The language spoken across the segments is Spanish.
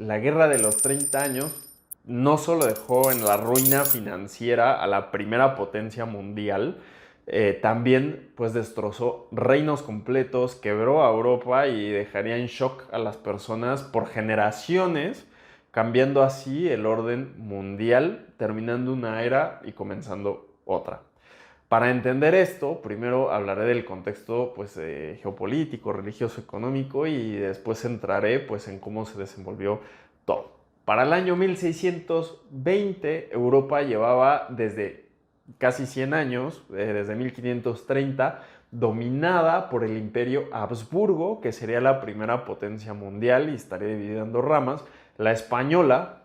la Guerra de los 30 años no solo dejó en la ruina financiera a la primera potencia mundial, también pues destrozó reinos completos, quebró a Europa y dejaría en shock a las personas por generaciones, cambiando así el orden mundial, terminando una era y comenzando otra. Para entender esto, primero hablaré del contexto pues, geopolítico, religioso, económico y después entraré pues, en cómo se desenvolvió todo. Para el año 1620, Europa llevaba desde casi 100 años, desde 1530, dominada por el Imperio Habsburgo, que sería la primera potencia mundial y estaría dividida en dos ramas, la española,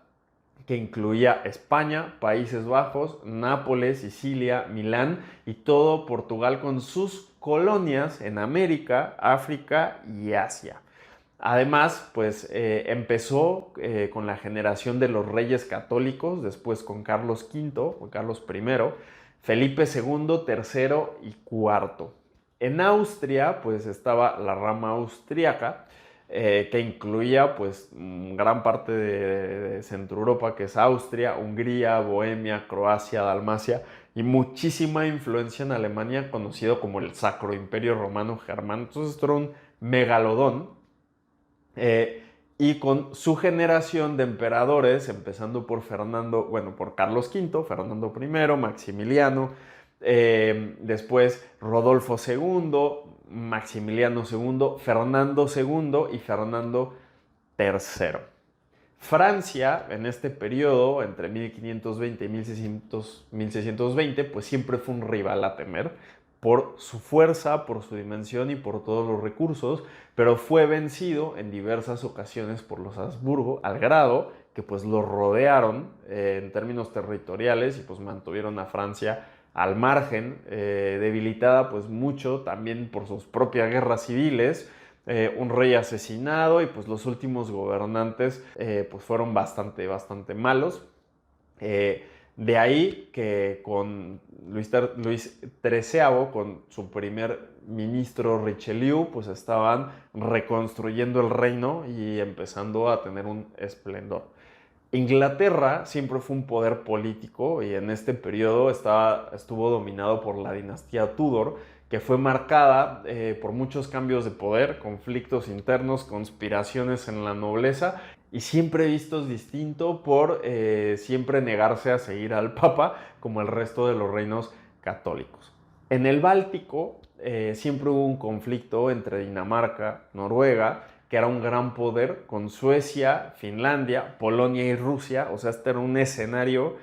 que incluía España, Países Bajos, Nápoles, Sicilia, Milán y todo Portugal con sus colonias en América, África y Asia. Además, pues empezó con la generación de los reyes católicos, después con Carlos V, con Carlos I, Felipe II, tercero y cuarto. En Austria, pues estaba la rama austríaca, que incluía pues gran parte de Centro Europa, que es Austria, Hungría, Bohemia, Croacia, Dalmacia y muchísima influencia en Alemania, conocido como el Sacro Imperio Romano Germano. Entonces esto era un megalodón, eh, y con su generación de emperadores, empezando por por Carlos V, Fernando I, Maximiliano, después Rodolfo II, Maximiliano II, Fernando II y Fernando III. Francia, en este periodo, entre 1520 y 1620, pues siempre fue un rival a temer por su fuerza, por su dimensión y por todos los recursos, pero fue vencido en diversas ocasiones por los Habsburgo, al grado que pues los rodearon en términos territoriales y pues mantuvieron a Francia al margen, debilitada pues mucho también por sus propias guerras civiles, un rey asesinado y pues los últimos gobernantes pues fueron bastante malos. De ahí que con Luis XIII, con su primer ministro Richelieu, pues estaban reconstruyendo el reino y empezando a tener un esplendor. Inglaterra siempre fue un poder político y en este periodo estuvo dominado por la dinastía Tudor, que fue marcada por muchos cambios de poder, conflictos internos, conspiraciones en la nobleza y siempre vistos distinto por siempre negarse a seguir al Papa como el resto de los reinos católicos. En el Báltico siempre hubo un conflicto entre Dinamarca, Noruega, que era un gran poder, con Suecia, Finlandia, Polonia y Rusia. O sea, este era un escenario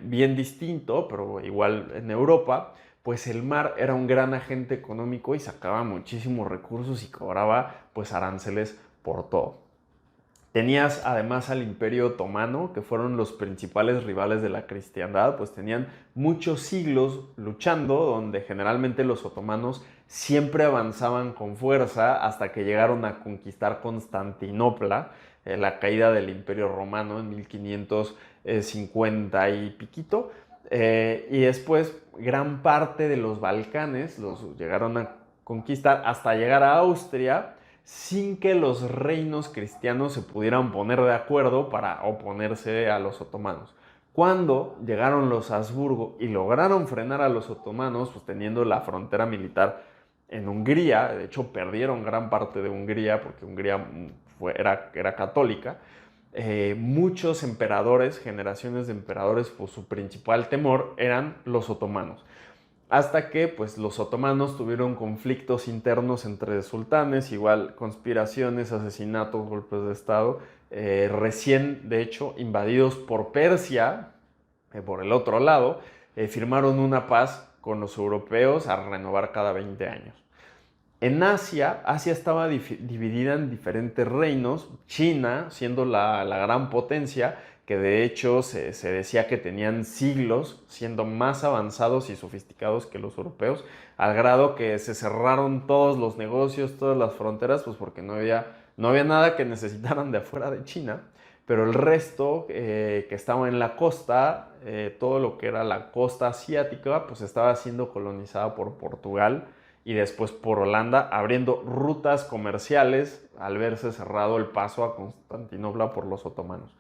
bien distinto, pero igual en Europa, pues el mar era un gran agente económico y sacaba muchísimos recursos y cobraba pues aranceles por todo. Tenías además al Imperio Otomano, que fueron los principales rivales de la cristiandad, pues tenían muchos siglos luchando, donde generalmente los otomanos siempre avanzaban con fuerza hasta que llegaron a conquistar Constantinopla, la caída del Imperio Romano en 1550 y piquito, y después gran parte de los Balcanes los llegaron a conquistar hasta llegar a Austria, sin que los reinos cristianos se pudieran poner de acuerdo para oponerse a los otomanos. Cuando llegaron los Habsburgo y lograron frenar a los otomanos, pues teniendo la frontera militar en Hungría, de hecho perdieron gran parte de Hungría porque Hungría era católica, muchos emperadores, generaciones de emperadores, pues su principal temor eran los otomanos. Hasta que pues, los otomanos tuvieron conflictos internos entre sultanes, igual conspiraciones, asesinatos, golpes de estado, recién de hecho invadidos por Persia, por el otro lado, firmaron una paz con los europeos a renovar cada 20 años. En Asia estaba dividida en diferentes reinos, China siendo la gran potencia, que de hecho se decía que tenían siglos siendo más avanzados y sofisticados que los europeos, al grado que se cerraron todos los negocios, todas las fronteras, pues porque no había nada que necesitaran de afuera de China, pero el resto que estaba en la costa, todo lo que era la costa asiática, pues estaba siendo colonizada por Portugal y después por Holanda, abriendo rutas comerciales al verse cerrado el paso a Constantinopla por los otomanos.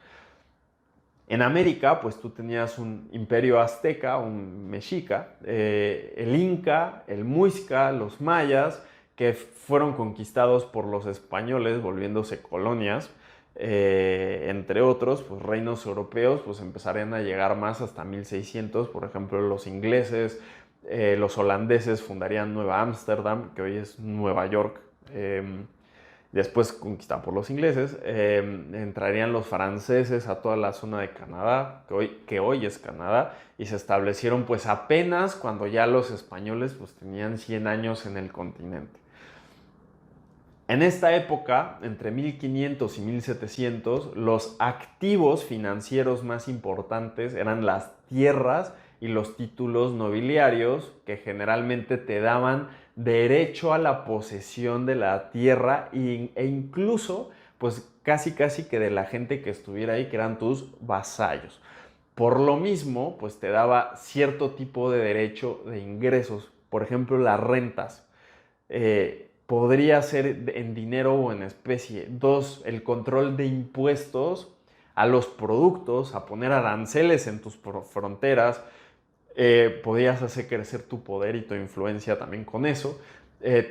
En América, pues tú tenías un imperio azteca, un mexica, el inca, el muisca, los mayas, que fueron conquistados por los españoles, volviéndose colonias, entre otros, pues reinos europeos, pues empezarían a llegar más hasta 1600, por ejemplo, los ingleses, los holandeses fundarían Nueva Ámsterdam, que hoy es Nueva York, después conquistada por los ingleses, entrarían los franceses a toda la zona de Canadá, que hoy es Canadá, y se establecieron pues apenas cuando ya los españoles pues tenían 100 años en el continente. En esta época, entre 1500 y 1700, los activos financieros más importantes eran las tierras y los títulos nobiliarios que generalmente te daban derecho a la posesión de la tierra e incluso pues casi que de la gente que estuviera ahí, que eran tus vasallos. Por lo mismo, pues te daba cierto tipo de derecho de ingresos, por ejemplo las rentas. Podría ser en dinero o en especie. Dos, el control de impuestos a los productos, a poner aranceles en tus fronteras. Podías hacer crecer tu poder y tu influencia también con eso.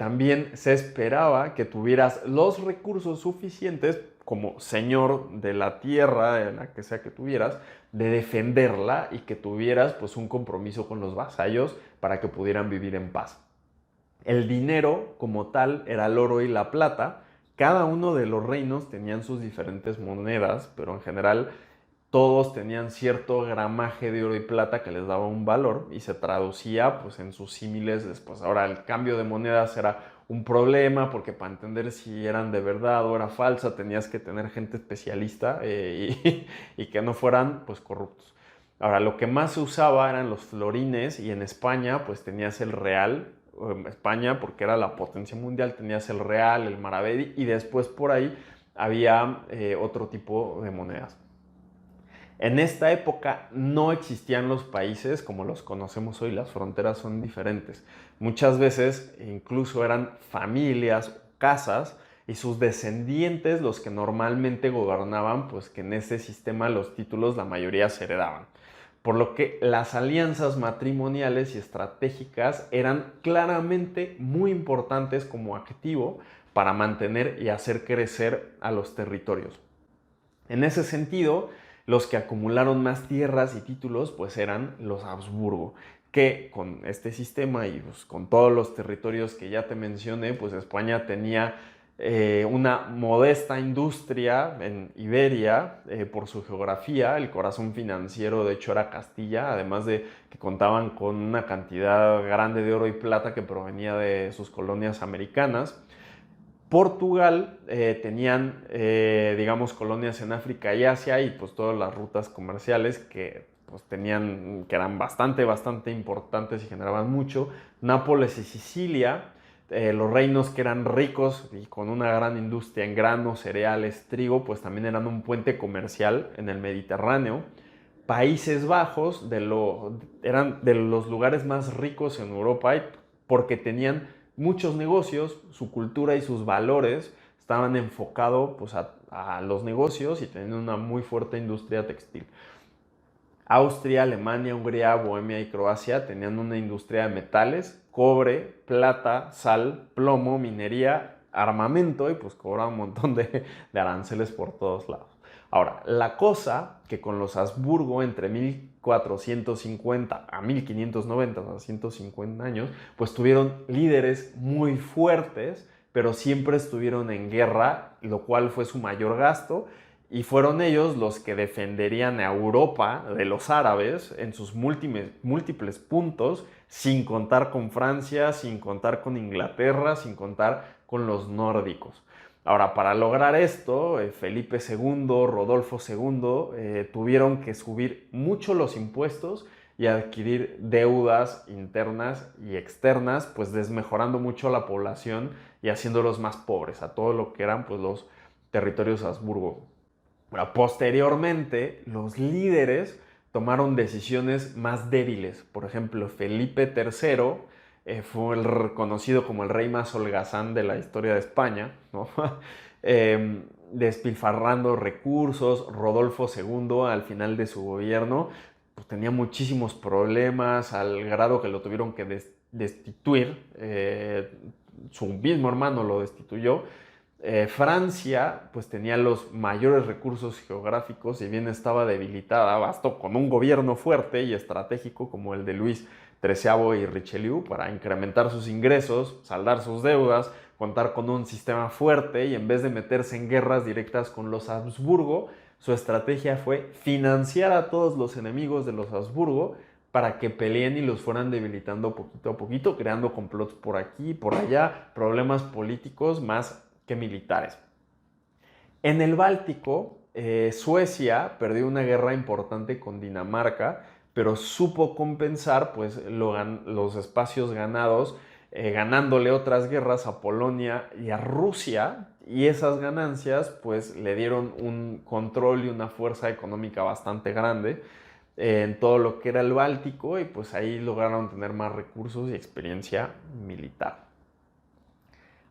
También se esperaba que tuvieras los recursos suficientes como señor de la tierra, en la que sea que tuvieras, de defenderla y que tuvieras pues un compromiso con los vasallos para que pudieran vivir en paz. El dinero como tal era el oro y la plata. Cada uno de los reinos tenían sus diferentes monedas, pero en general todos tenían cierto gramaje de oro y plata que les daba un valor y se traducía pues en sus símiles después. Ahora el cambio de monedas era un problema porque para entender si eran de verdad o era falsa tenías que tener gente especialista y que no fueran pues corruptos. Ahora lo que más se usaba eran los florines y en España pues tenías el real. España, porque era la potencia mundial, tenías el real, el maravedí y después por ahí había otro tipo de monedas. En esta época no existían los países como los conocemos hoy, las fronteras son diferentes. Muchas veces incluso eran familias, casas y sus descendientes los que normalmente gobernaban, pues que en ese sistema los títulos la mayoría se heredaban. Por lo que las alianzas matrimoniales y estratégicas eran claramente muy importantes como activo para mantener y hacer crecer a los territorios. En ese sentido, los que acumularon más tierras y títulos pues eran los Habsburgo, que con este sistema y pues, con todos los territorios que ya te mencioné, pues España tenía una modesta industria en Iberia por su geografía. El corazón financiero de hecho era Castilla, además de que contaban con una cantidad grande de oro y plata que provenía de sus colonias americanas. Portugal tenían, digamos, colonias en África y Asia y pues todas las rutas comerciales que pues tenían, que eran bastante importantes y generaban mucho. Nápoles y Sicilia, los reinos que eran ricos y con una gran industria en granos, cereales, trigo, pues también eran un puente comercial en el Mediterráneo. Países Bajos eran de los lugares más ricos en Europa porque tenían muchos negocios, su cultura y sus valores estaban enfocados pues, a los negocios y tenían una muy fuerte industria textil. Austria, Alemania, Hungría, Bohemia y Croacia tenían una industria de metales, cobre, plata, sal, plomo, minería, armamento y pues cobraban un montón de aranceles por todos lados. Ahora, la cosa que con los Habsburgo entre 1450 a 1590, o sea, 150 años, pues tuvieron líderes muy fuertes, pero siempre estuvieron en guerra, lo cual fue su mayor gasto, y fueron ellos los que defenderían a Europa de los árabes en sus múltiples puntos, sin contar con Francia, sin contar con Inglaterra, sin contar con los nórdicos. Ahora, para lograr esto, Felipe II, Rodolfo II tuvieron que subir mucho los impuestos y adquirir deudas internas y externas, pues desmejorando mucho a la población y haciéndolos más pobres, a todo lo que eran pues, los territorios Habsburgo. Ahora, posteriormente, los líderes tomaron decisiones más débiles. Por ejemplo, Felipe III fue conocido como el rey más holgazán de la historia de España, ¿no? Despilfarrando recursos. Rodolfo II, al final de su gobierno, pues tenía muchísimos problemas, al grado que lo tuvieron que destituir. Su mismo hermano lo destituyó. Francia pues tenía los mayores recursos geográficos, y bien estaba debilitada, bastó con un gobierno fuerte y estratégico como el de Luis XIII y Richelieu para incrementar sus ingresos, saldar sus deudas, contar con un sistema fuerte, y en vez de meterse en guerras directas con los Habsburgo, su estrategia fue financiar a todos los enemigos de los Habsburgo para que peleen y los fueran debilitando poquito a poquito, creando complots por aquí y por allá, problemas políticos más que militares. En el Báltico, Suecia perdió una guerra importante con Dinamarca, pero supo compensar pues, los espacios ganados, ganándole otras guerras a Polonia y a Rusia, y esas ganancias pues, le dieron un control y una fuerza económica bastante grande en todo lo que era el Báltico, y pues ahí lograron tener más recursos y experiencia militar.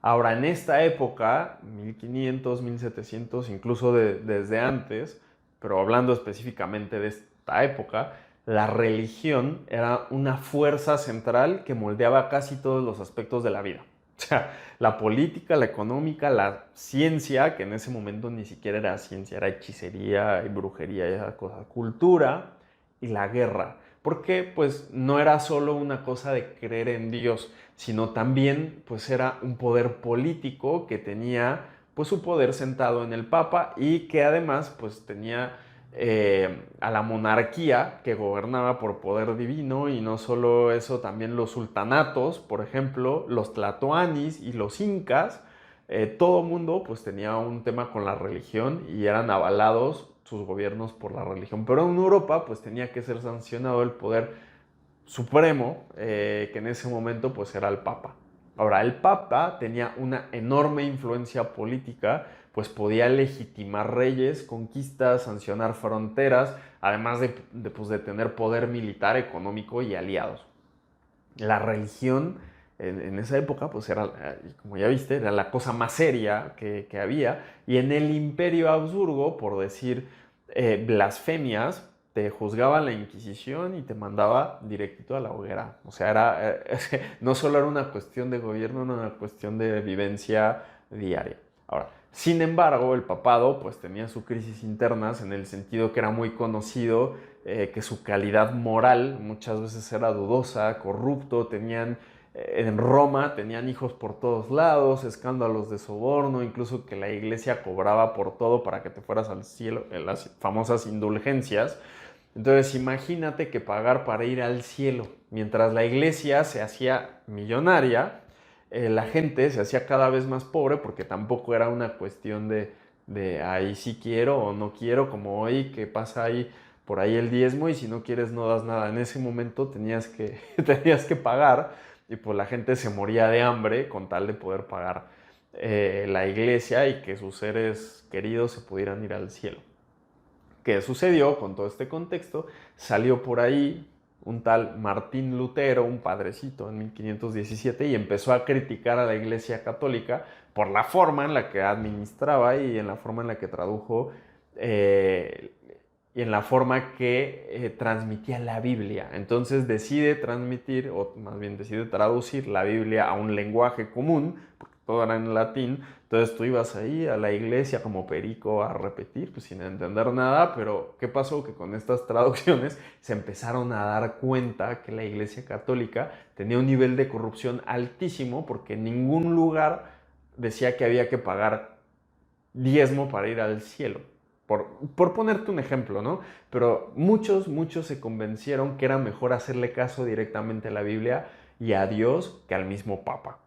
Ahora, en esta época, 1500, 1700, incluso desde antes, pero hablando específicamente de esta época, la religión era una fuerza central que moldeaba casi todos los aspectos de la vida. O sea, la política, la económica, la ciencia, que en ese momento ni siquiera era ciencia, era hechicería y brujería y esa cosa, cultura, y la guerra. Porque pues no era solo una cosa de creer en Dios, sino también pues era un poder político que tenía pues su poder sentado en el Papa, y que además pues tenía a la monarquía que gobernaba por poder divino. Y no solo eso, también los sultanatos, por ejemplo, los tlatoanis y los incas, todo mundo pues tenía un tema con la religión y eran avalados sus gobiernos por la religión. Pero en Europa pues tenía que ser sancionado el poder supremo, que en ese momento pues era el Papa. Ahora, el Papa tenía una enorme influencia política, pues podía legitimar reyes, conquistas, sancionar fronteras, además pues, de tener poder militar, económico y aliados. La religión en esa época, pues era, como ya viste, era la cosa más seria que había. Y en el Imperio Habsburgo, por decir blasfemias, te juzgaba la Inquisición y te mandaba directito a la hoguera. O sea, no solo era una cuestión de gobierno, era una cuestión de vivencia diaria. Ahora, sin embargo, el papado pues tenía sus crisis internas, en el sentido que era muy conocido que su calidad moral muchas veces era dudosa, corrupto. En Roma tenían hijos por todos lados, escándalos de soborno, incluso que la iglesia cobraba por todo para que te fueras al cielo, en las famosas indulgencias. Entonces imagínate que pagar para ir al cielo, mientras la iglesia se hacía millonaria, la gente se hacía cada vez más pobre, porque tampoco era una cuestión de ahí sí quiero o no quiero, como hoy que pasa ahí por ahí el diezmo, y si no quieres no das nada. En ese momento tenías que pagar, y pues la gente se moría de hambre con tal de poder pagar la iglesia y que sus seres queridos se pudieran ir al cielo. ¿Qué sucedió con todo este contexto? Salió por ahí un tal Martín Lutero, un padrecito, en 1517, y empezó a criticar a la Iglesia Católica por la forma en la que administraba y en la forma en la que tradujo y en la forma que transmitía la Biblia. Entonces decide transmitir, o más bien decide traducir la Biblia a un lenguaje común, porque todo era en latín. Entonces tú ibas ahí a la iglesia como perico a repetir, pues sin entender nada. Pero ¿qué pasó? Que con estas traducciones se empezaron a dar cuenta que la Iglesia Católica tenía un nivel de corrupción altísimo, porque en ningún lugar decía que había que pagar diezmo para ir al cielo. Por ponerte un ejemplo, ¿no? Pero muchos se convencieron que era mejor hacerle caso directamente a la Biblia y a Dios que al mismo Papa.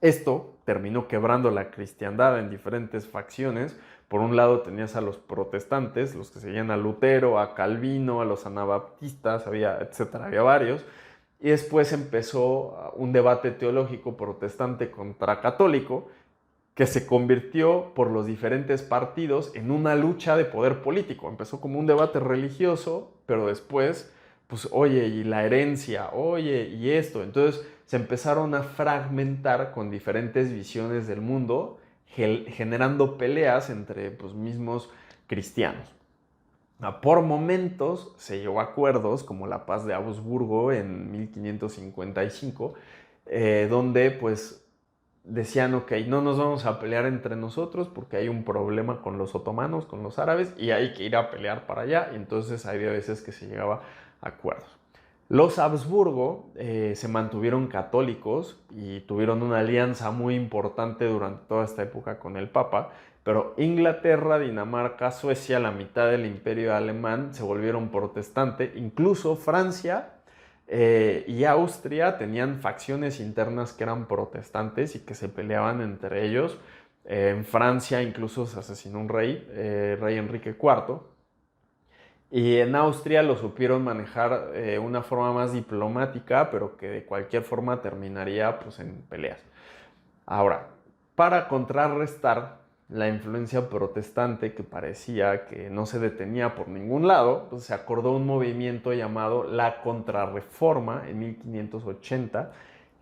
Esto terminó quebrando la cristiandad en diferentes facciones. Por un lado tenías a los protestantes, los que seguían a Lutero, a Calvino, a los anabaptistas, etcétera, había varios. Y después empezó un debate teológico protestante contra católico, que se convirtió por los diferentes partidos en una lucha de poder político. Empezó como un debate religioso, pero después pues oye, y la herencia, oye, y esto. Entonces se empezaron a fragmentar con diferentes visiones del mundo, generando peleas entre pues, mismos cristianos. Por momentos se llegó a acuerdos como la paz de Augsburgo en 1555, donde pues decían, ok, no nos vamos a pelear entre nosotros porque hay un problema con los otomanos, con los árabes, y hay que ir a pelear para allá. Y entonces había veces que se llegaba a acuerdos. Los Habsburgo se mantuvieron católicos y tuvieron una alianza muy importante durante toda esta época con el Papa, pero Inglaterra, Dinamarca, Suecia, la mitad del imperio alemán se volvieron protestantes, incluso Francia y Austria tenían facciones internas que eran protestantes y que se peleaban entre ellos. En Francia incluso se asesinó un rey, rey Enrique IV, y en Austria lo supieron manejar una forma más diplomática, pero que de cualquier forma terminaría pues, en peleas. Ahora, para contrarrestar la influencia protestante que parecía que no se detenía por ningún lado, pues se acordó un movimiento llamado la Contrarreforma en 1580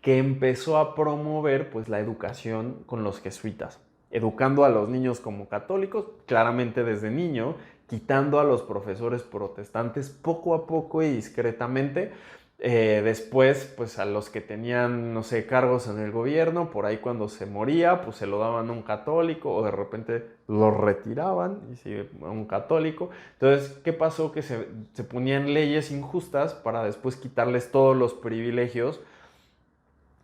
que empezó a promover pues, la educación con los jesuitas, educando a los niños como católicos, claramente desde niño, quitando a los profesores protestantes poco a poco y discretamente. Después, pues a los que tenían, no sé, cargos en el gobierno, por ahí cuando se moría, pues se lo daban a un católico o de repente lo retiraban y sí, a un católico. Entonces, ¿qué pasó? Que se ponían leyes injustas para después quitarles todos los privilegios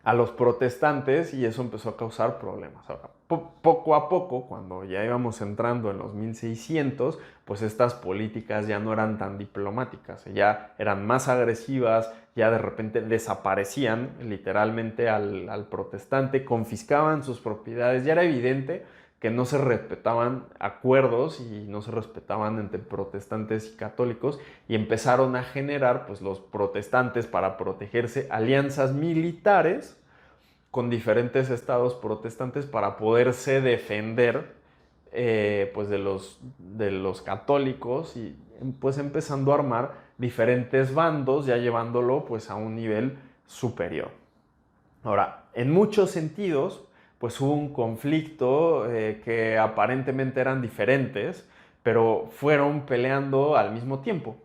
a los protestantes y eso empezó a causar problemas. Ahora, poco a poco, cuando ya íbamos entrando en los 1600, pues estas políticas ya no eran tan diplomáticas, ya eran más agresivas, ya de repente desaparecían literalmente al protestante, confiscaban sus propiedades, ya era evidente que no se respetaban acuerdos y no se respetaban entre protestantes y católicos y empezaron a generar pues los protestantes para protegerse alianzas militares con diferentes estados protestantes para poderse defender pues de los católicos y pues empezando a armar diferentes bandos ya llevándolo pues a un nivel superior. Ahora, en muchos sentidos, pues hubo un conflicto que aparentemente eran diferentes, pero fueron peleando al mismo tiempo,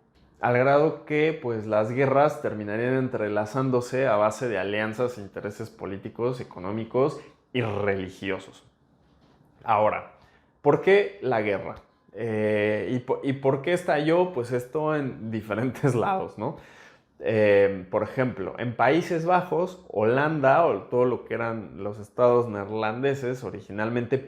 al grado que pues las guerras terminarían entrelazándose a base de alianzas e intereses políticos, económicos y religiosos. Ahora, ¿por qué la guerra? ¿Y por qué estalló? Pues esto en diferentes lados, ¿no? Por ejemplo, en Países Bajos, Holanda o todo lo que eran los estados neerlandeses, originalmente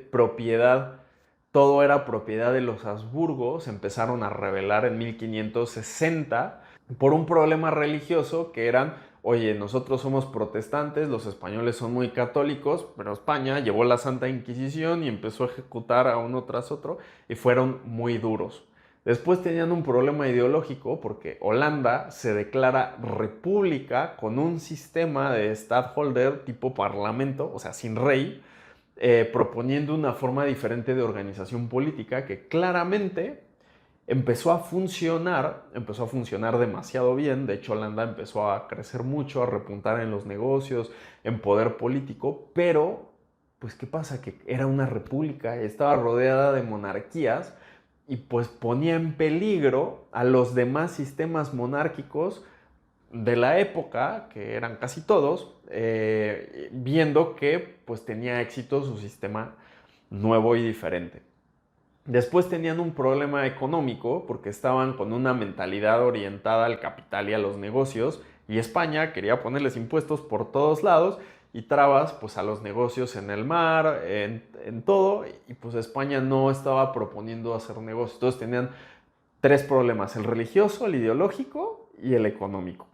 todo era propiedad de los Habsburgo, se empezaron a rebelar en 1560 por un problema religioso que eran, oye, nosotros somos protestantes, los españoles son muy católicos, pero España llevó la Santa Inquisición y empezó a ejecutar a uno tras otro y fueron muy duros. Después tenían un problema ideológico porque Holanda se declara república con un sistema de stadtholder tipo parlamento, o sea, sin rey, proponiendo una forma diferente de organización política que claramente empezó a funcionar demasiado bien. De hecho, Holanda empezó a crecer mucho, a repuntar en los negocios, en poder político, pero, pues, ¿qué pasa? Que era una república, estaba rodeada de monarquías y pues ponía en peligro a los demás sistemas monárquicos de la época, que eran casi todos, viendo que pues tenía éxito su sistema nuevo y diferente. Después tenían un problema económico porque estaban con una mentalidad orientada al capital y a los negocios y España quería ponerles impuestos por todos lados y trabas pues a los negocios en el mar, en todo y pues España no estaba proponiendo hacer negocios. Entonces tenían tres problemas, el religioso, el ideológico y el económico.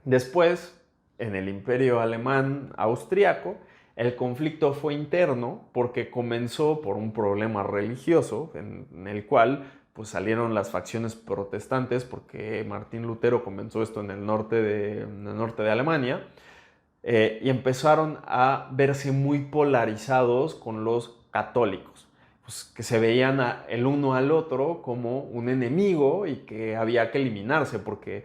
Después, en el imperio alemán austriaco, el conflicto fue interno porque comenzó por un problema religioso en el cual pues, salieron las facciones protestantes porque Martín Lutero comenzó esto en el norte de Alemania y empezaron a verse muy polarizados con los católicos, pues, que se veían el uno al otro como un enemigo y que había que eliminarse porque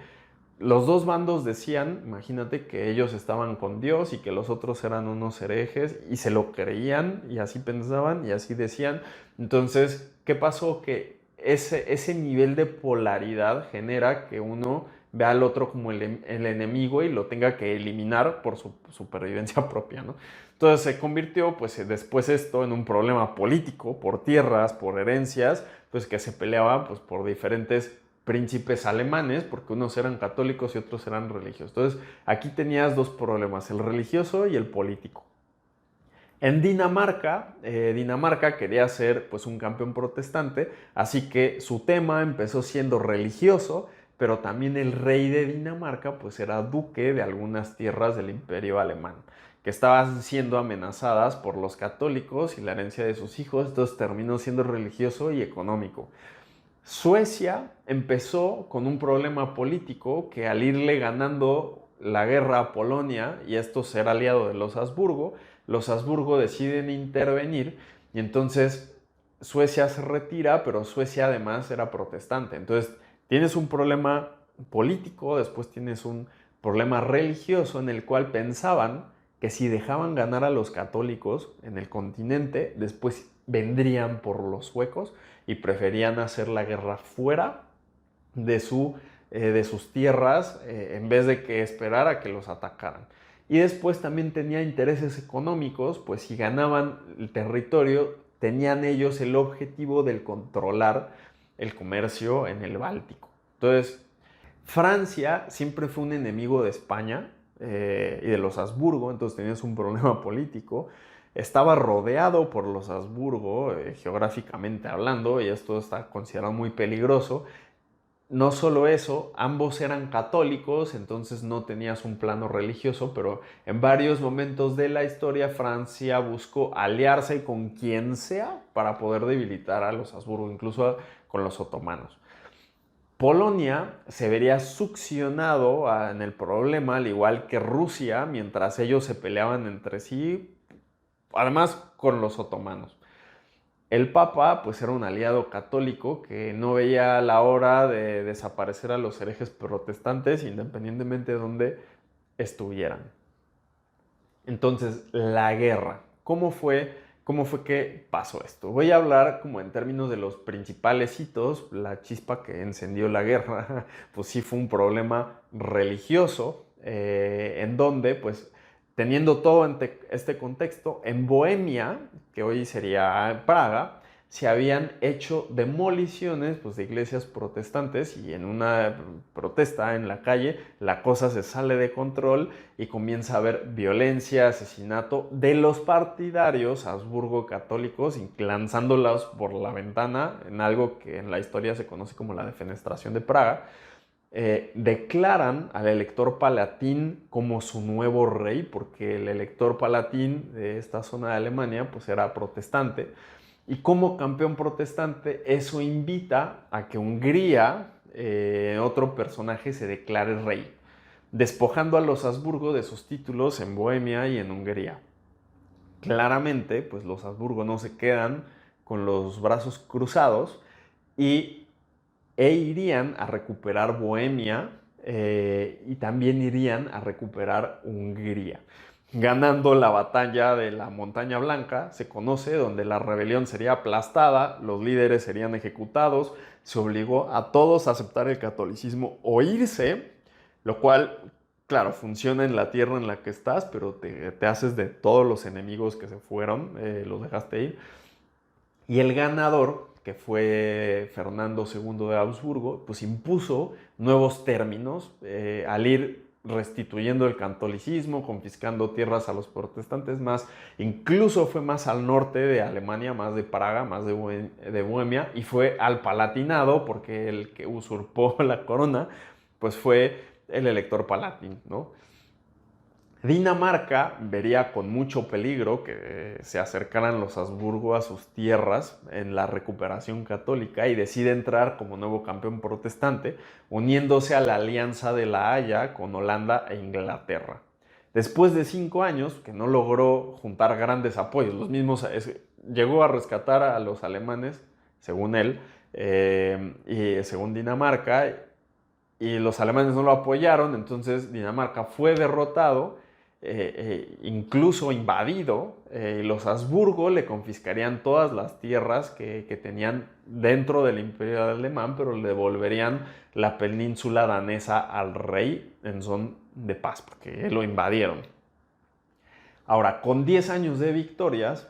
los dos bandos decían, imagínate, que ellos estaban con Dios y que los otros eran unos herejes y se lo creían y así pensaban y así decían. Entonces, ¿qué pasó? Que ese nivel de polaridad genera que uno vea al otro como el enemigo y lo tenga que eliminar por su supervivencia propia, ¿no? Entonces se convirtió, pues después esto, en un problema político, por tierras, por herencias, pues que se peleaban pues, por diferentes príncipes alemanes, porque unos eran católicos y otros eran religiosos. Entonces, aquí tenías dos problemas, el religioso y el político. En Dinamarca, Dinamarca quería ser pues un campeón protestante, así que su tema empezó siendo religioso, pero también el rey de Dinamarca pues era duque de algunas tierras del imperio alemán, que estaban siendo amenazadas por los católicos y la herencia de sus hijos, entonces terminó siendo religioso y económico. Suecia empezó con un problema político que al irle ganando la guerra a Polonia y esto ser aliado de los Habsburgo deciden intervenir y entonces Suecia se retira, pero Suecia además era protestante. Entonces tienes un problema político, después tienes un problema religioso en el cual pensaban que si dejaban ganar a los católicos en el continente, después vendrían por los suecos y preferían hacer la guerra fuera de, de sus tierras en vez de que esperar a que los atacaran. Y después también tenía intereses económicos, pues si ganaban el territorio, tenían ellos el objetivo de controlar el comercio en el Báltico. Entonces, Francia siempre fue un enemigo de España y de los Habsburgo, entonces tenías un problema político. Estaba rodeado por los Habsburgo, geográficamente hablando, y esto está considerado muy peligroso. No solo eso, ambos eran católicos, entonces no tenías un plano religioso, pero en varios momentos de la historia Francia buscó aliarse con quien sea para poder debilitar a los Habsburgo, incluso con los otomanos. Polonia se vería succionado en el problema, al igual que Rusia, mientras ellos se peleaban entre sí, además con los otomanos. El Papa, pues era un aliado católico que no veía la hora de desaparecer a los herejes protestantes, independientemente de dónde estuvieran. Entonces, la guerra. ¿Cómo fue que pasó esto? Voy a hablar como en términos de los principales hitos. La chispa que encendió la guerra, pues sí fue un problema religioso, en donde, pues, teniendo todo este contexto, en Bohemia, que hoy sería Praga, se habían hecho demoliciones pues, de iglesias protestantes y en una protesta en la calle la cosa se sale de control y comienza a haber violencia, asesinato de los partidarios Habsburgo católicos, lanzándolos por la ventana en algo que en la historia se conoce como la defenestración de Praga. Declaran al elector palatín como su nuevo rey, porque el elector palatín de esta zona de Alemania pues era protestante. Y como campeón protestante, eso invita a que Hungría, otro personaje, se declare rey, despojando a los Habsburgo de sus títulos en Bohemia y en Hungría. Claramente, pues los Habsburgo no se quedan con los brazos cruzados e irían a recuperar Bohemia y también irían a recuperar Hungría, ganando la batalla de la Montaña Blanca, se conoce, donde la rebelión sería aplastada, los líderes serían ejecutados, se obligó a todos a aceptar el catolicismo o irse, lo cual, claro, funciona en la tierra en la que estás, pero te haces de todos los enemigos que se fueron, los dejaste ir. Y el ganador, que fue Fernando II de Habsburgo, pues impuso nuevos términos al ir restituyendo el catolicismo, confiscando tierras a los protestantes más, incluso fue más al norte de Alemania, más de Praga, más de Bohemia, y fue al Palatinado, porque el que usurpó la corona, pues fue el elector palatín, ¿no? Dinamarca vería con mucho peligro que se acercaran los Habsburgo a sus tierras en la recuperación católica y decide entrar como nuevo campeón protestante, uniéndose a la Alianza de la Haya con Holanda e Inglaterra. Después de 5 años, que no logró juntar grandes apoyos, los mismos llegó a rescatar a los alemanes, según él, y según Dinamarca, y los alemanes no lo apoyaron, entonces Dinamarca fue derrotado, incluso invadido, y los Habsburgo le confiscarían todas las tierras que tenían dentro del imperio alemán, pero le devolverían la península danesa al rey en son de paz, porque lo invadieron. Ahora, con 10 años de victorias,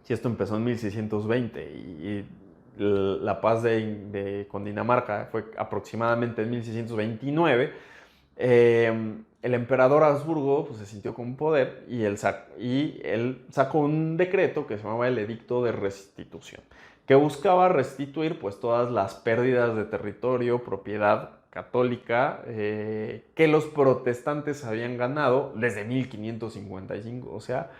si esto empezó en 1620 y la paz con Dinamarca fue aproximadamente en 1629, el emperador Habsburgo pues, se sintió con poder y él sacó un decreto que se llamaba el Edicto de Restitución, que buscaba restituir pues, todas las pérdidas de territorio, propiedad católica que los protestantes habían ganado desde 1555, o sea,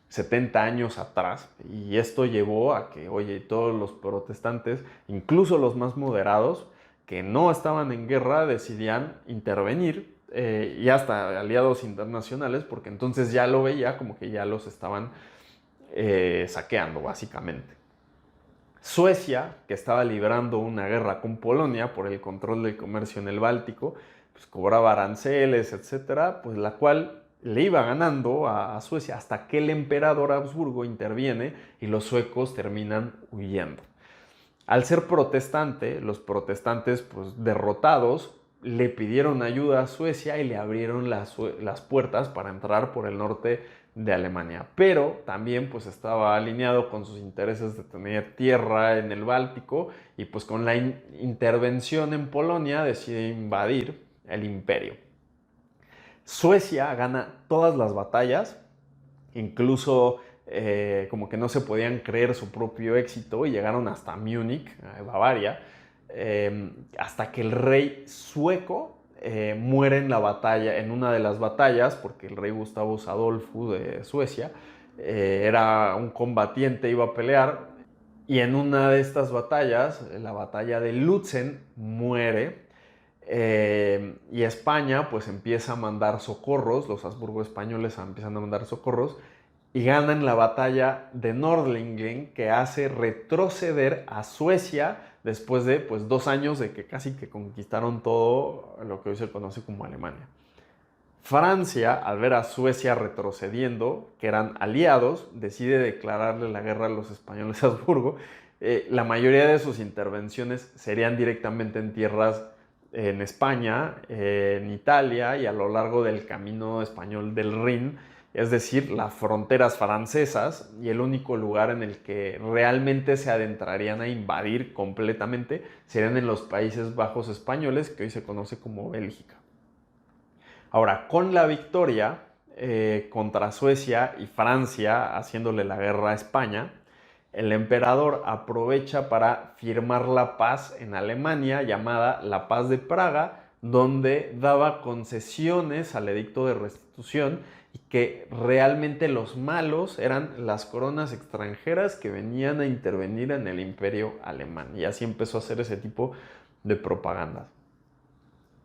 70 años atrás, y esto llevó a que, oye, todos los protestantes, incluso los más moderados, que no estaban en guerra, decidían intervenir, y hasta aliados internacionales, porque entonces ya lo veía como que ya los estaban saqueando, básicamente. Suecia, que estaba librando una guerra con Polonia por el control del comercio en el Báltico, pues cobraba aranceles, etcétera, pues la cual le iba ganando a Suecia hasta que el emperador Habsburgo interviene y los suecos terminan huyendo. Al ser protestante, los protestantes pues, derrotados le pidieron ayuda a Suecia y le abrieron las puertas para entrar por el norte de Alemania. Pero también pues, estaba alineado con sus intereses de tener tierra en el Báltico y pues con la intervención en Polonia decide invadir el imperio. Suecia gana todas las batallas, incluso como que no se podían creer su propio éxito y llegaron hasta Múnich, Bavaria, hasta que el rey sueco muere en la batalla, en una de las batallas, porque el rey Gustavo Adolfo de Suecia era un combatiente, iba a pelear, y en una de estas batallas, la batalla de Lutzen, muere. Y España pues empieza a mandar socorros, los Habsburgo españoles empiezan a mandar socorros y ganan la batalla de Nordlingen, que hace retroceder a Suecia después de pues 2 años de que casi que conquistaron todo lo que hoy se conoce como Alemania. Francia, al ver a Suecia retrocediendo, que eran aliados, decide declararle la guerra a los españoles Habsburgo. La mayoría de sus intervenciones serían directamente en tierras en España, en Italia y a lo largo del camino español del Rin, es decir, las fronteras francesas, y el único lugar en el que realmente se adentrarían a invadir completamente serían en los Países Bajos españoles, que hoy se conoce como Bélgica. Ahora, con la victoria contra Suecia y Francia, haciéndole la guerra a España, el emperador aprovecha para firmar la paz en Alemania, llamada la Paz de Praga, donde daba concesiones al edicto de restitución y que realmente los malos eran las coronas extranjeras que venían a intervenir en el imperio alemán. Y así empezó a hacer ese tipo de propaganda.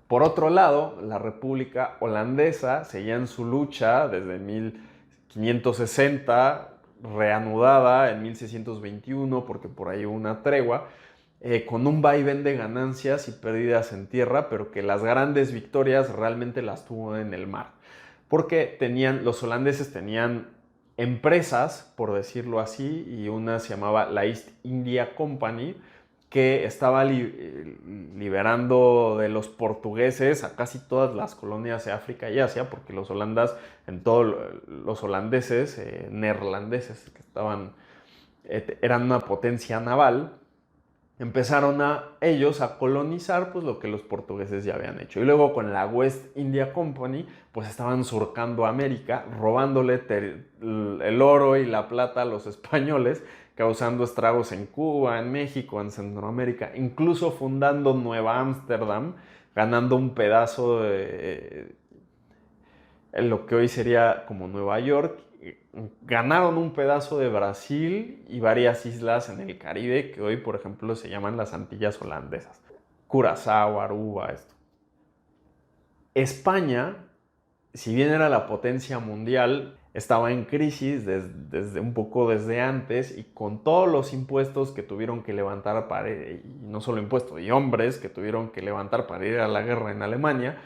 Por otro lado, la República Holandesa seguía en su lucha desde 1560, reanudada en 1621, porque por ahí hubo una tregua, con un vaivén de ganancias y pérdidas en tierra, pero que las grandes victorias realmente las tuvo en el mar. Porque los holandeses tenían empresas, por decirlo así, y una se llamaba la East India Company, que estaba liberando de los portugueses a casi todas las colonias de África y Asia, porque los holandeses, neerlandeses, que eran una potencia naval, empezaron ellos a colonizar pues, lo que los portugueses ya habían hecho. Y luego con la West India Company, pues estaban surcando América, robándole el oro y la plata a los españoles, causando estragos en Cuba, en México, en Centroamérica, incluso fundando Nueva Ámsterdam, ganando un pedazo de lo que hoy sería como Nueva York. Ganaron un pedazo de Brasil y varias islas en el Caribe que hoy, por ejemplo, se llaman las Antillas Holandesas. Curazao, Aruba, esto. España, si bien era la potencia mundial, estaba en crisis desde un poco desde antes, y con todos los impuestos que tuvieron que levantar y no solo impuestos, y hombres que tuvieron que levantar para ir a la guerra en Alemania,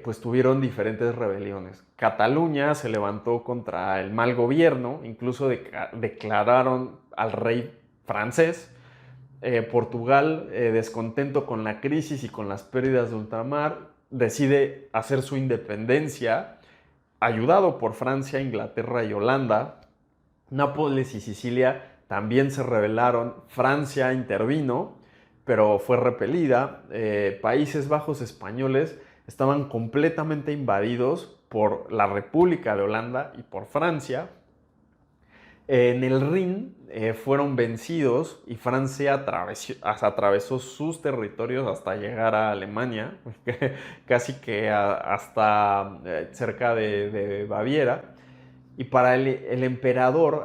pues tuvieron diferentes rebeliones. Cataluña se levantó contra el mal gobierno, incluso declararon al rey francés. Portugal, descontento con la crisis y con las pérdidas de ultramar, decide hacer su independencia, ayudado por Francia, Inglaterra y Holanda. Nápoles y Sicilia también se rebelaron. Francia intervino, pero fue repelida. Países Bajos españoles estaban completamente invadidos por la República de Holanda y por Francia. En el Rin fueron vencidos y Francia atravesó sus territorios hasta llegar a Alemania, casi que hasta cerca de Baviera. Y para el emperador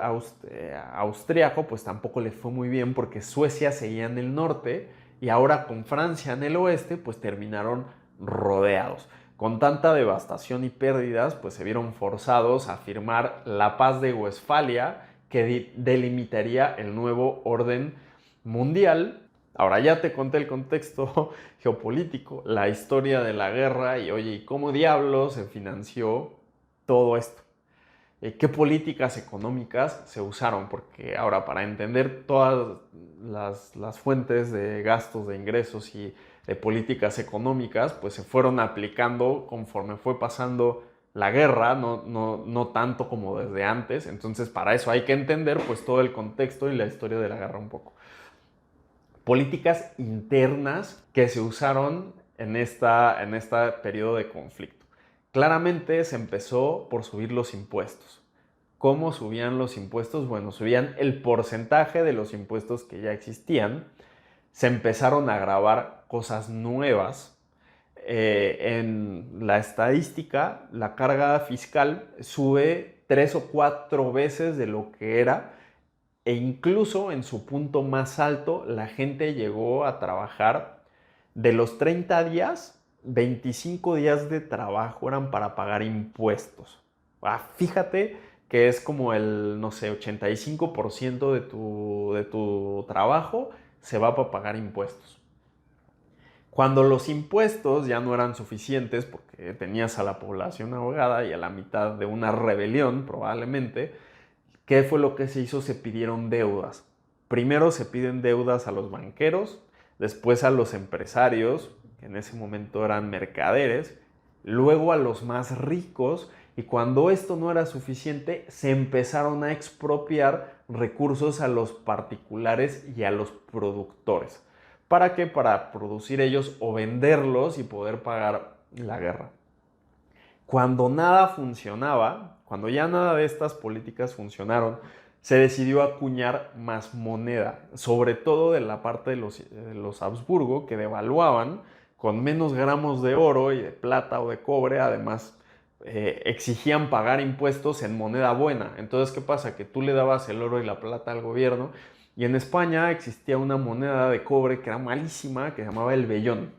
austriaco, pues tampoco le fue muy bien, porque Suecia seguía en el norte y ahora con Francia en el oeste, pues terminaron rodeados. Con tanta devastación y pérdidas, pues se vieron forzados a firmar la Paz de Westfalia, que delimitaría el nuevo orden mundial. Ahora ya te conté el contexto geopolítico, la historia de la guerra y, oye, ¿y cómo diablos se financió todo esto? ¿Qué políticas económicas se usaron? Porque ahora, para entender todas las fuentes de gastos, de ingresos y de políticas económicas, pues se fueron aplicando conforme fue pasando la guerra, no tanto como desde antes. Entonces, para eso hay que entender pues todo el contexto y la historia de la guerra un poco. Políticas internas que se usaron en este periodo de conflicto. Claramente se empezó por subir los impuestos. ¿Cómo subían los impuestos? Bueno, subían el porcentaje de los impuestos que ya existían. Se empezaron a grabar cosas nuevas. En la estadística, la carga fiscal sube 3 o 4 veces de lo que era, e incluso en su punto más alto, la gente llegó a trabajar de los 30 días, 25 días de trabajo eran para pagar impuestos. Fíjate que es como el, no sé, 85% de tu trabajo se va para pagar impuestos. Cuando los impuestos ya no eran suficientes, porque tenías a la población ahogada y a la mitad de una rebelión probablemente, ¿qué fue lo que se hizo? Se pidieron deudas. Primero se piden deudas a los banqueros, después a los empresarios, que en ese momento eran mercaderes, luego a los más ricos, y cuando esto no era suficiente, se empezaron a expropiar recursos a los particulares y a los productores. ¿Para qué? Para producir ellos o venderlos y poder pagar la guerra. Cuando nada funcionaba, cuando ya nada de estas políticas funcionaron, se decidió acuñar más moneda, sobre todo de la parte de los Habsburgo, que devaluaban con menos gramos de oro y de plata o de cobre. Además, exigían pagar impuestos en moneda buena. Entonces, ¿qué pasa? Que tú le dabas el oro y la plata al gobierno, y en España existía una moneda de cobre que era malísima, que se llamaba el vellón.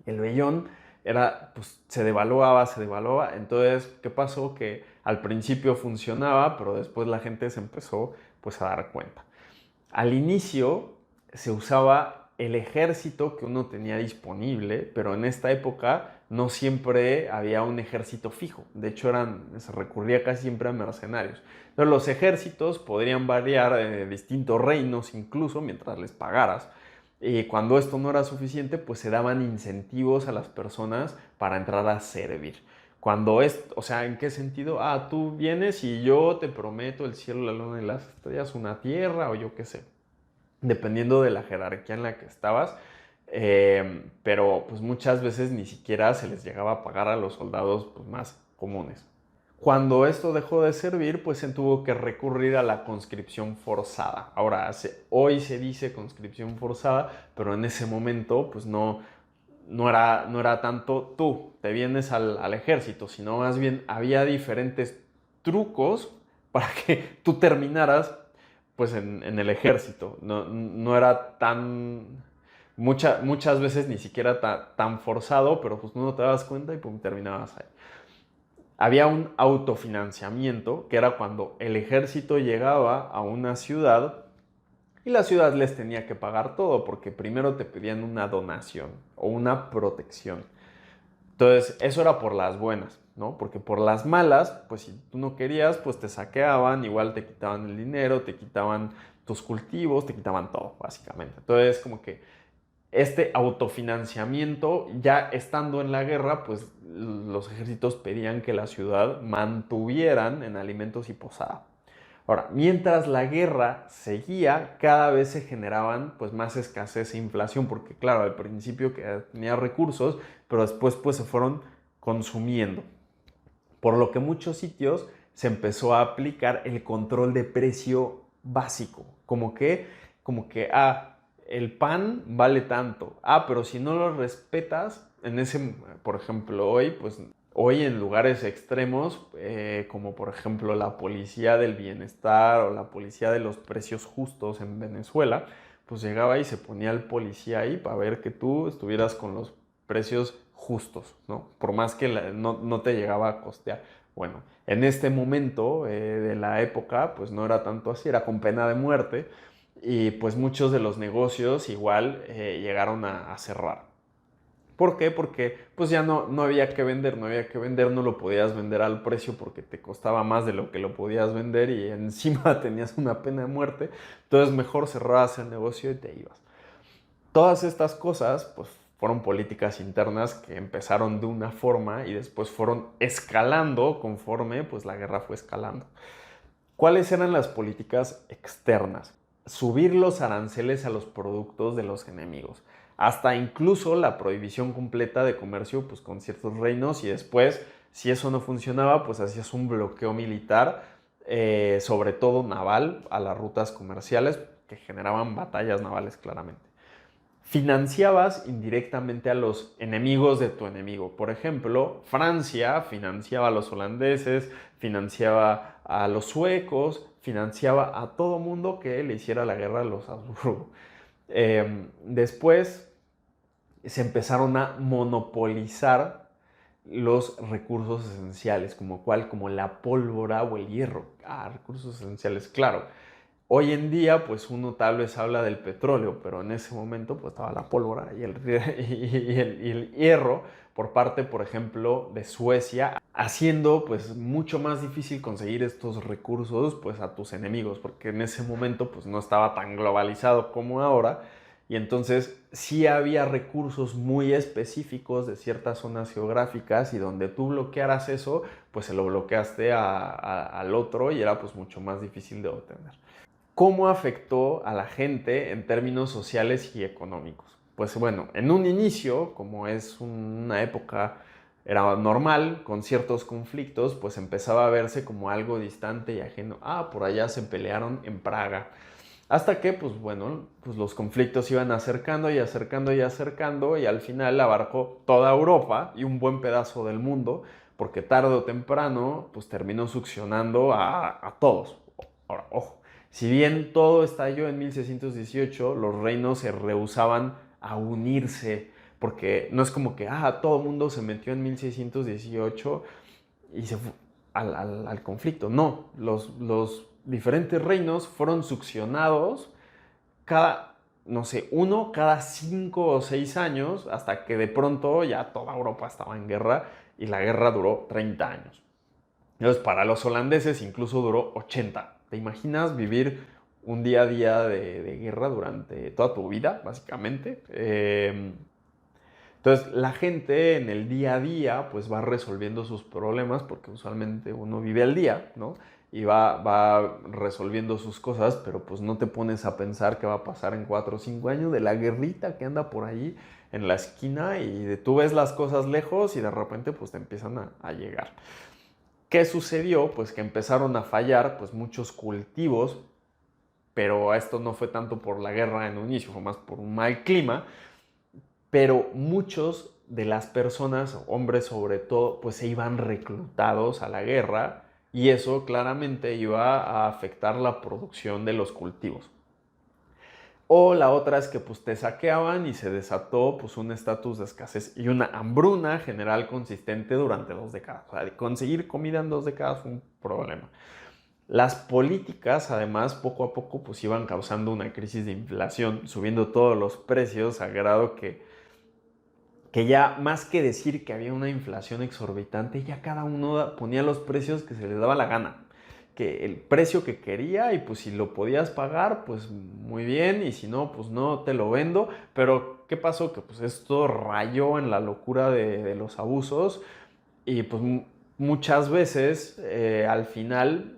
El vellón era, pues, se devaluaba. Entonces, ¿qué pasó? Que al principio funcionaba, pero después la gente se empezó pues a dar cuenta. Al inicio se usaba el ejército que uno tenía disponible, pero en esta época no siempre había un ejército fijo. De hecho, se recurría casi siempre a mercenarios. Entonces, los ejércitos podrían variar de distintos reinos incluso mientras les pagaras. Y cuando esto no era suficiente, pues se daban incentivos a las personas para entrar a servir. O sea, ¿en qué sentido? Tú vienes y yo te prometo el cielo, la luna y las estrellas, una tierra, o yo qué sé, dependiendo de la jerarquía en la que estabas. Pero pues muchas veces ni siquiera se les llegaba a pagar a los soldados pues más comunes. Cuando esto dejó de servir, pues se tuvo que recurrir a la conscripción forzada. Ahora, hoy se dice conscripción forzada, pero en ese momento pues no era tanto tú te vienes al ejército, sino más bien había diferentes trucos para que tú terminaras pues en el ejército. No era tan... muchas veces ni siquiera tan forzado, pero pues no te dabas cuenta y pum, terminabas ahí. Había un autofinanciamiento, que era cuando el ejército llegaba a una ciudad y la ciudad les tenía que pagar todo, porque primero te pedían una donación o una protección. Entonces, eso era por las buenas, ¿no? Porque por las malas, pues si tú no querías, pues te saqueaban, igual te quitaban el dinero, te quitaban tus cultivos, te quitaban todo, básicamente. Entonces, como que este autofinanciamiento, ya estando en la guerra, pues los ejércitos pedían que la ciudad mantuvieran en alimentos y posada. Ahora, mientras la guerra seguía, cada vez se generaban pues más escasez e inflación, porque claro, al principio que tenía recursos, pero después pues se fueron consumiendo. Por lo que en muchos sitios se empezó a aplicar el control de precio básico, como que el pan vale tanto. Pero si no lo respetas, por ejemplo, hoy en lugares extremos, como por ejemplo la policía del bienestar o la policía de los precios justos en Venezuela, pues llegaba y se ponía el policía ahí para ver que tú estuvieras con los precios justos, ¿no? Por más que no te llegaba a costear. Bueno, en este momento de la época, pues no era tanto así, era con pena de muerte y pues muchos de los negocios igual llegaron a cerrar. ¿Por qué? Porque pues ya no había que vender, no lo podías vender al precio porque te costaba más de lo que lo podías vender y encima tenías una pena de muerte, entonces mejor cerrabas el negocio y te ibas. Todas estas cosas pues fueron políticas internas que empezaron de una forma y después fueron escalando conforme pues la guerra fue escalando. ¿Cuáles eran las políticas externas? Subir los aranceles a los productos de los enemigos, hasta incluso la prohibición completa de comercio pues, con ciertos reinos y después, si eso no funcionaba, pues hacías un bloqueo militar, sobre todo naval, a las rutas comerciales que generaban batallas navales claramente. Financiabas indirectamente a los enemigos de tu enemigo. Por ejemplo, Francia financiaba a los holandeses, financiaba a los suecos, financiaba a todo mundo que le hiciera la guerra a los Habsburgo. Después se empezaron a monopolizar los recursos esenciales, como la pólvora o el hierro. Recursos esenciales, claro. Hoy en día, pues uno tal vez habla del petróleo, pero en ese momento pues estaba la pólvora y el hierro por parte, por ejemplo, de Suecia, haciendo pues mucho más difícil conseguir estos recursos pues a tus enemigos, porque en ese momento pues no estaba tan globalizado como ahora, y entonces sí había recursos muy específicos de ciertas zonas geográficas y donde tú bloquearas eso, pues se lo bloqueaste al otro y era pues mucho más difícil de obtener. ¿Cómo afectó a la gente en términos sociales y económicos? Pues bueno, en un inicio, como es una época, era normal, con ciertos conflictos, pues empezaba a verse como algo distante y ajeno. Por allá se pelearon en Praga. Hasta que, pues bueno, pues los conflictos iban acercando y acercando y acercando y al final abarcó toda Europa y un buen pedazo del mundo, porque tarde o temprano, pues terminó succionando a todos. Ahora, ojo, si bien todo estalló en 1618, los reinos se rehusaban a unirse, porque no es como que todo el mundo se metió en 1618 y se fue al conflicto. No, los diferentes reinos fueron succionados no sé, uno cada 5 o 6 años, hasta que de pronto ya toda Europa estaba en guerra y la guerra duró 30 años. Entonces, para los holandeses incluso duró 80. ¿Te imaginas vivir un día a día de guerra durante toda tu vida, básicamente? Entonces, la gente en el día a día pues va resolviendo sus problemas porque usualmente uno vive al día, ¿no? Y va resolviendo sus cosas, pero pues no te pones a pensar qué va a pasar en 4 o 5 años de la guerrita que anda por ahí en la esquina y tú ves las cosas lejos y de repente pues te empiezan a llegar. ¿Qué sucedió? Pues que empezaron a fallar pues muchos cultivos, pero esto no fue tanto por la guerra en un inicio, fue más por un mal clima, pero muchos de las personas, hombres sobre todo, pues se iban reclutados a la guerra y eso claramente iba a afectar la producción de los cultivos. O la otra es que pues te saqueaban y se desató pues un estatus de escasez y una hambruna general consistente durante 2 décadas. O sea, conseguir comida en 2 décadas fue un problema. Las políticas, además, poco a poco pues iban causando una crisis de inflación, subiendo todos los precios a grado que ya más que decir que había una inflación exorbitante, ya cada uno ponía los precios que se les daba la gana. Que el precio que quería y pues si lo podías pagar, pues muy bien, y si no, pues no te lo vendo. Pero ¿qué pasó? Que pues esto rayó en la locura de los abusos y pues muchas veces al final,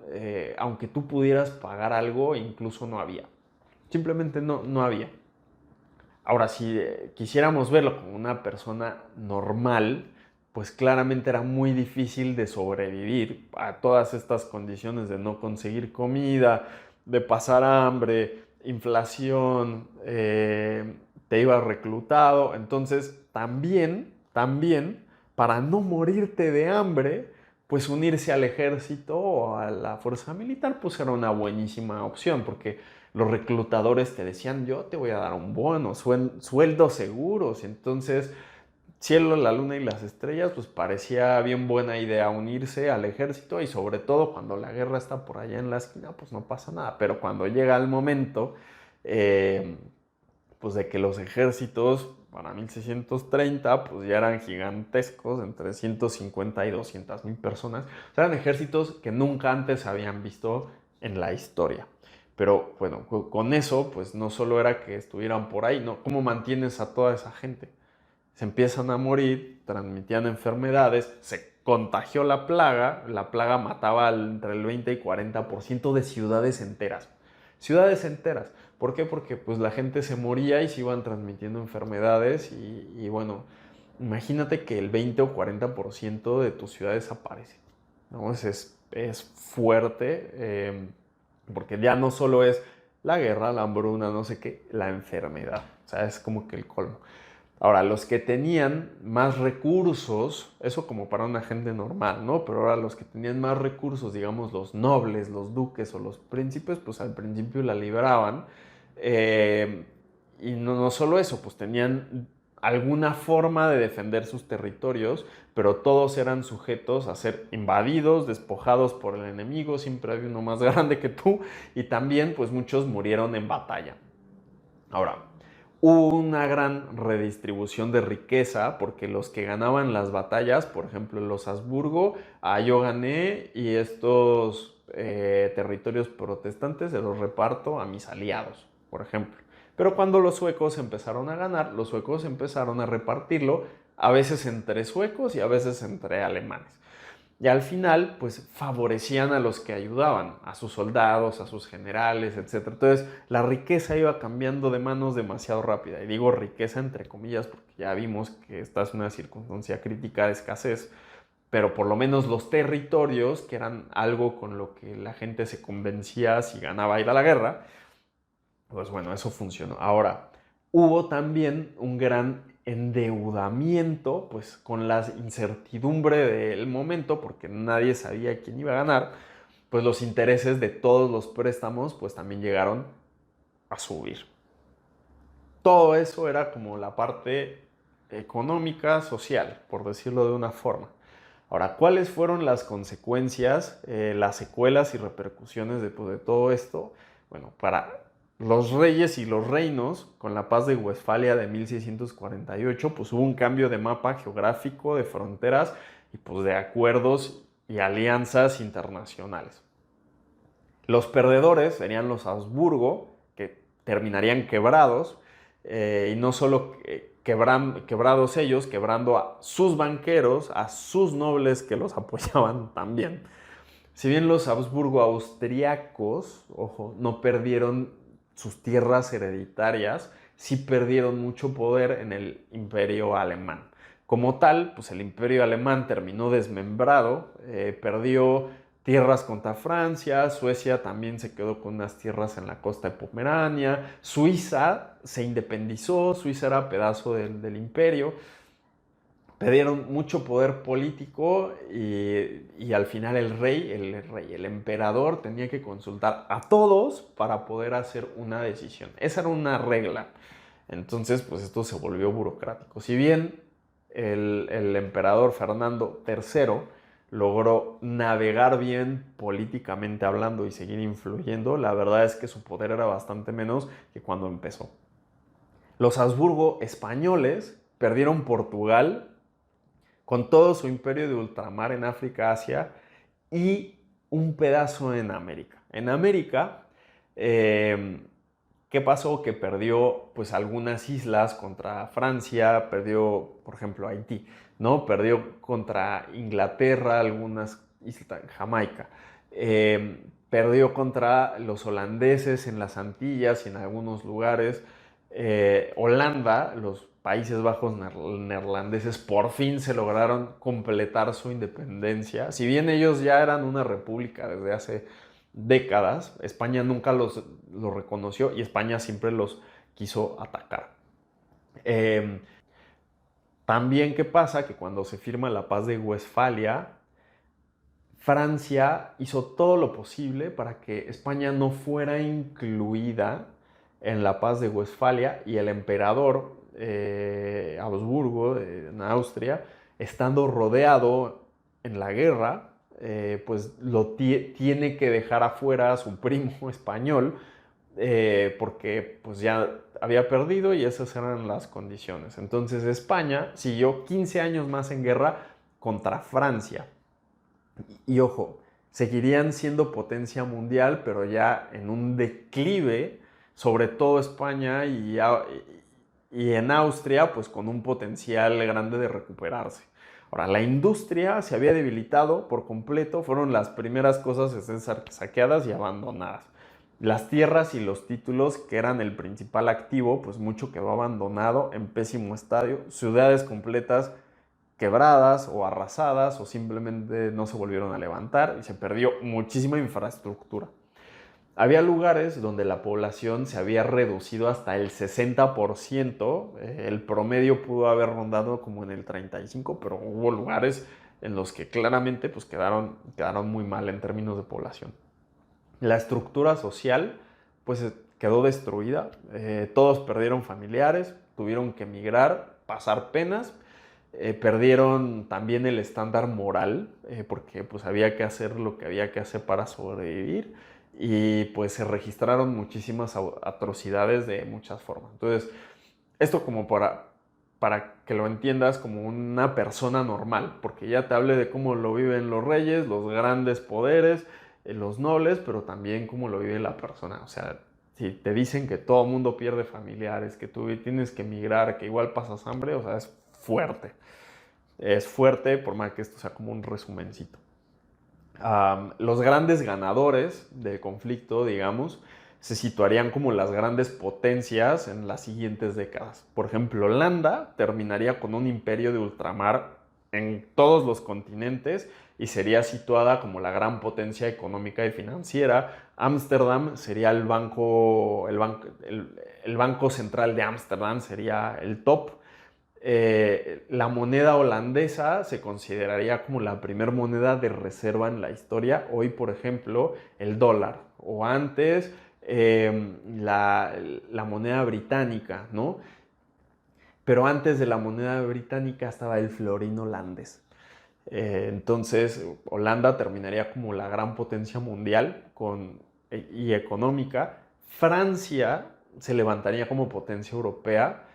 aunque tú pudieras pagar algo, incluso no había. Simplemente no había. Ahora, si quisiéramos verlo como una persona normal, pues claramente era muy difícil de sobrevivir a todas estas condiciones de no conseguir comida, de pasar hambre, inflación, te ibas reclutado. Entonces, también, para no morirte de hambre, pues unirse al ejército o a la fuerza militar, pues era una buenísima opción, porque los reclutadores te decían, yo te voy a dar un bono, sueldos seguros. Entonces, cielo, la luna y las estrellas, pues parecía bien buena idea unirse al ejército, y sobre todo cuando la guerra está por allá en la esquina, pues no pasa nada. Pero cuando llega el momento, eh, pues de que los ejércitos para 1630 pues ya eran gigantescos, entre 150 y 200 mil personas. O sea, eran ejércitos que nunca antes se habían visto en la historia. Pero bueno, con eso, pues no solo era que estuvieran por ahí, ¿no? ¿Cómo mantienes a toda esa gente? Se empiezan a morir, transmitían enfermedades, se contagió la plaga mataba entre el 20 y 40% de ciudades enteras. Ciudades enteras. ¿Por qué? Porque pues la gente se moría y se iban transmitiendo enfermedades y bueno, imagínate que el 20 o 40% de tus ciudades desaparece, ¿no? Es fuerte, porque ya no solo es la guerra, la hambruna, no sé qué, la enfermedad. O sea, es como que el colmo. Ahora, los que tenían más recursos, eso como para una gente normal, ¿no? Pero ahora los que tenían más recursos, digamos los nobles, los duques o los príncipes, pues al principio la libraban. Eh, y no solo eso, pues tenían alguna forma de defender sus territorios, pero todos eran sujetos a ser invadidos, despojados por el enemigo, siempre había uno más grande que tú, y también pues muchos murieron en batalla. Ahora, hubo una gran redistribución de riqueza porque los que ganaban las batallas, por ejemplo los Habsburgo, yo gané y estos territorios protestantes se los reparto a mis aliados, por ejemplo. Pero cuando los suecos empezaron a ganar, los suecos empezaron a repartirlo a veces entre suecos y a veces entre alemanes. Y al final, pues favorecían a los que ayudaban, a sus soldados, a sus generales, etc. Entonces, la riqueza iba cambiando de manos demasiado rápida. Y digo riqueza entre comillas porque ya vimos que esta es una circunstancia crítica de escasez, pero por lo menos los territorios, que eran algo con lo que la gente se convencía si ganaba ir a la guerra, pues bueno, eso funcionó. Ahora, hubo también un gran endeudamiento, pues con la incertidumbre del momento, porque nadie sabía quién iba a ganar, pues los intereses de todos los préstamos, pues también llegaron a subir. Todo eso era como la parte económica, social, por decirlo de una forma. Ahora, ¿cuáles fueron las consecuencias, las secuelas y repercusiones de todo esto? Bueno, para los reyes y los reinos, con la paz de Westfalia de 1648, pues hubo un cambio de mapa geográfico, de fronteras y pues de acuerdos y alianzas internacionales. Los perdedores serían los Habsburgo, que terminarían quebrados, y no solo quebrados ellos, quebrando a sus banqueros, a sus nobles que los apoyaban también. Si bien los Habsburgo austriacos, ojo, no perdieron sus tierras hereditarias, sí perdieron mucho poder en el imperio alemán. Como tal, pues el imperio alemán terminó desmembrado, perdió tierras contra Francia, Suecia también se quedó con unas tierras en la costa de Pomerania, Suiza se independizó, Suiza era pedazo del imperio, perdieron mucho poder político y al final el emperador tenía que consultar a todos para poder hacer una decisión. Esa era una regla. Entonces, pues esto se volvió burocrático. Si bien el emperador Fernando III logró navegar bien políticamente hablando y seguir influyendo, la verdad es que su poder era bastante menos que cuando empezó. Los Habsburgo españoles perdieron Portugal con todo su imperio de ultramar en África, Asia y un pedazo en América. En América, ¿qué pasó? Que perdió pues algunas islas contra Francia, perdió, por ejemplo, Haití, ¿no? Perdió contra Inglaterra, algunas islas, Jamaica. Perdió contra los holandeses en las Antillas y en algunos lugares. Holanda, los Países Bajos neerlandeses, por fin se lograron completar su independencia. Si bien ellos ya eran una república desde hace décadas, España nunca los reconoció y España siempre los quiso atacar. Eh, También, ¿qué pasa? Que cuando se firma la paz de Westfalia, Francia hizo todo lo posible para que España no fuera incluida en la paz de Westfalia y el emperador Habsburgo en Austria, estando rodeado en la guerra, pues tiene que dejar afuera a su primo español porque pues ya había perdido y esas eran las condiciones. Entonces España siguió 15 años más en guerra contra Francia. Y ojo, seguirían siendo potencia mundial, pero ya en un declive, sobre todo España y en Austria, pues con un potencial grande de recuperarse. Ahora, la industria se había debilitado por completo, fueron las primeras cosas a ser saqueadas y abandonadas. Las tierras y los títulos, que eran el principal activo, pues mucho quedó abandonado en pésimo estado, ciudades completas quebradas o arrasadas o simplemente no se volvieron a levantar y se perdió muchísima infraestructura. Había lugares donde la población se había reducido hasta el 60%, el promedio pudo haber rondado como en el 35%, pero hubo lugares en los que claramente pues, quedaron muy mal en términos de población. La estructura social pues quedó destruida, todos perdieron familiares, tuvieron que emigrar, pasar penas, perdieron también el estándar moral, porque pues había que hacer lo que había que hacer para sobrevivir y pues se registraron muchísimas atrocidades de muchas formas. Entonces, esto como para que lo entiendas como una persona normal, porque ya te hablé de cómo lo viven los reyes, los grandes poderes, los nobles, pero también cómo lo vive la persona. O sea, si te dicen que todo el mundo pierde familiares, que tú tienes que emigrar, que igual pasas hambre, o sea, es fuerte. Es fuerte, por más que esto sea como un resumencito. Los grandes ganadores del conflicto, digamos, se situarían como las grandes potencias en las siguientes décadas. Por ejemplo, Holanda terminaría con un imperio de ultramar en todos los continentes y sería situada como la gran potencia económica y financiera. Ámsterdam sería el banco central de Ámsterdam, sería el top. La moneda holandesa se consideraría como la primera moneda de reserva en la historia. Hoy, por ejemplo, el dólar. O antes, la moneda británica, ¿no? Pero antes de la moneda británica estaba el florín holandés. Entonces, Holanda terminaría como la gran potencia mundial y económica. Francia se levantaría como potencia europea.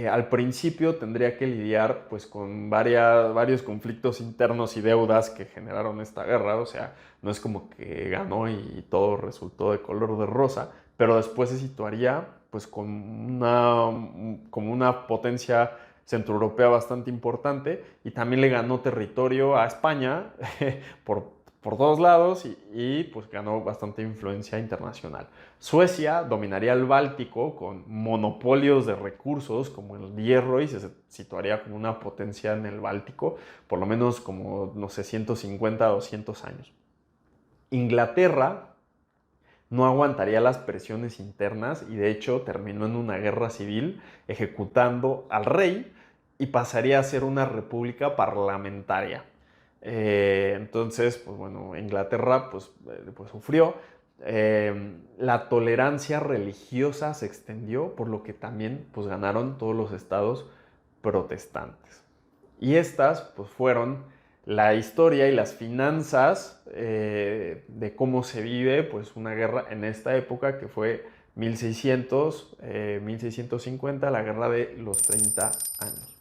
Al principio tendría que lidiar pues, con varios conflictos internos y deudas que generaron esta guerra, o sea, no es como que ganó y todo resultó de color de rosa, pero después se situaría pues, como una potencia centroeuropea bastante importante y también le ganó territorio a España por todos lados y pues ganó bastante influencia internacional. Suecia dominaría el Báltico con monopolios de recursos como el hierro y se situaría como una potencia en el Báltico, por lo menos como, no sé, 150 a 200 años. Inglaterra no aguantaría las presiones internas y de hecho terminó en una guerra civil ejecutando al rey y pasaría a ser una república parlamentaria. Entonces, pues bueno, Inglaterra pues sufrió. La tolerancia religiosa se extendió, por lo que también pues ganaron todos los estados protestantes. Y estas pues fueron la historia y las finanzas de cómo se vive pues una guerra en esta época que fue 1650, la guerra de los 30 años.